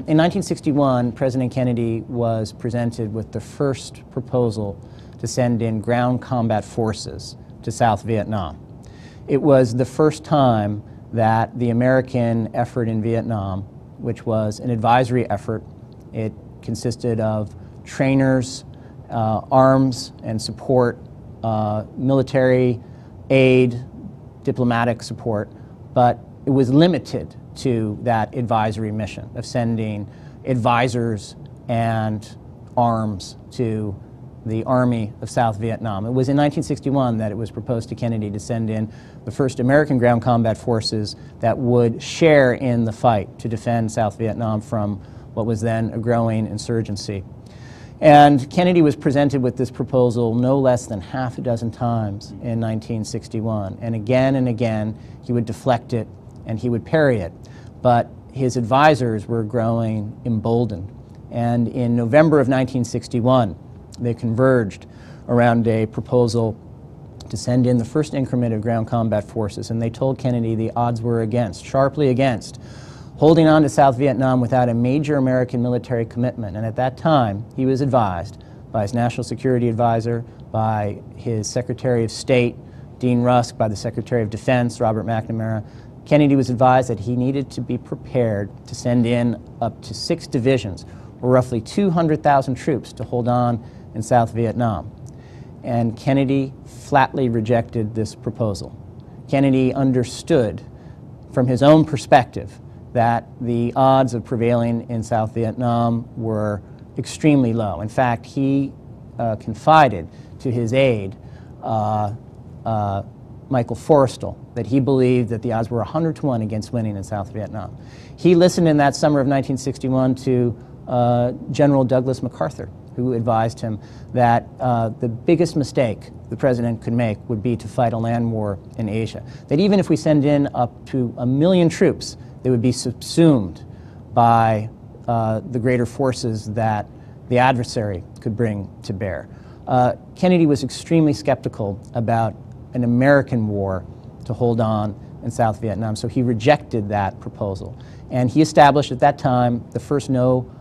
In 1961, President Kennedy was presented with the first proposal to send in ground combat forces to South Vietnam. It was the first time that the American effort in Vietnam, which was an advisory effort, it consisted of trainers, arms and support, military aid, diplomatic support, but it was limited to that advisory mission of sending advisors and arms to the Army of South Vietnam. It was in 1961 that it was proposed to Kennedy to send in the first American ground combat forces that would share in the fight to defend South Vietnam from what was then a growing insurgency. And Kennedy was presented with this proposal no less than half a dozen times in 1961. And again, he would deflect it and he would parry it. But his advisors were growing emboldened. And in November of 1961, they converged around a proposal to send in the first increment of ground combat forces. And they told Kennedy the odds were against, sharply against, holding on to South Vietnam without a major American military commitment. And at that time, he was advised by his National Security Advisor, by his Secretary of State, Dean Rusk, by the Secretary of Defense, Robert McNamara. Kennedy was advised that he needed to be prepared to send in up to 6 divisions, or roughly 200,000 troops, to hold on in South Vietnam. And Kennedy flatly rejected this proposal. Kennedy understood from his own perspective that the odds of prevailing in South Vietnam were extremely low. In fact, he confided to his aide, Michael Forrestal, that he believed that the odds were 100 to 1 against winning in South Vietnam. He listened in that summer of 1961 to General Douglas MacArthur, who advised him that the biggest mistake the president could make would be to fight a land war in Asia. That even if we send in up to 1 million troops, they would be subsumed by the greater forces that the adversary could bring to bear. Kennedy was extremely skeptical about an American war to hold on in South Vietnam, so he rejected that proposal. And he established at that time the first no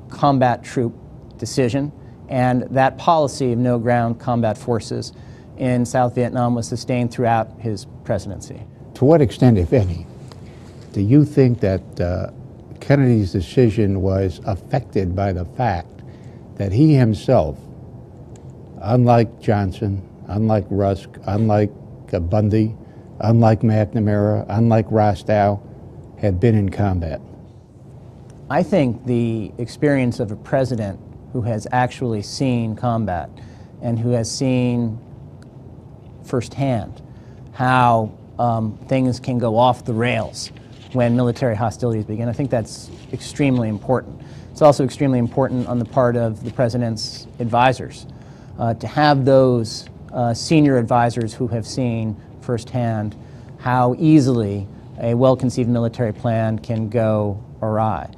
combat troop decision, and that policy of no ground combat forces in South Vietnam was sustained throughout his presidency. To what extent, if any, do you think that Kennedy's decision was affected by the fact that he himself, unlike Johnson, unlike Rusk, unlike Bundy, unlike McNamara, unlike Rostow, had been in combat? I think the experience of a president who has actually seen combat and who has seen firsthand how things can go off the rails when military hostilities begin, I think that's extremely important. It's also extremely important on the part of the president's advisors to have those senior advisors who have seen firsthand how easily a well-conceived military plan can go awry.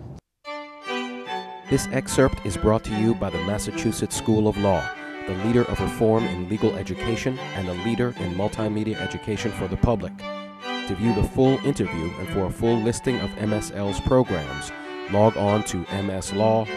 This excerpt is brought to you by the Massachusetts School of Law, the leader of reform in legal education and a leader in multimedia education for the public. To view the full interview and for a full listing of MSL's programs, log on to mslaw.edu.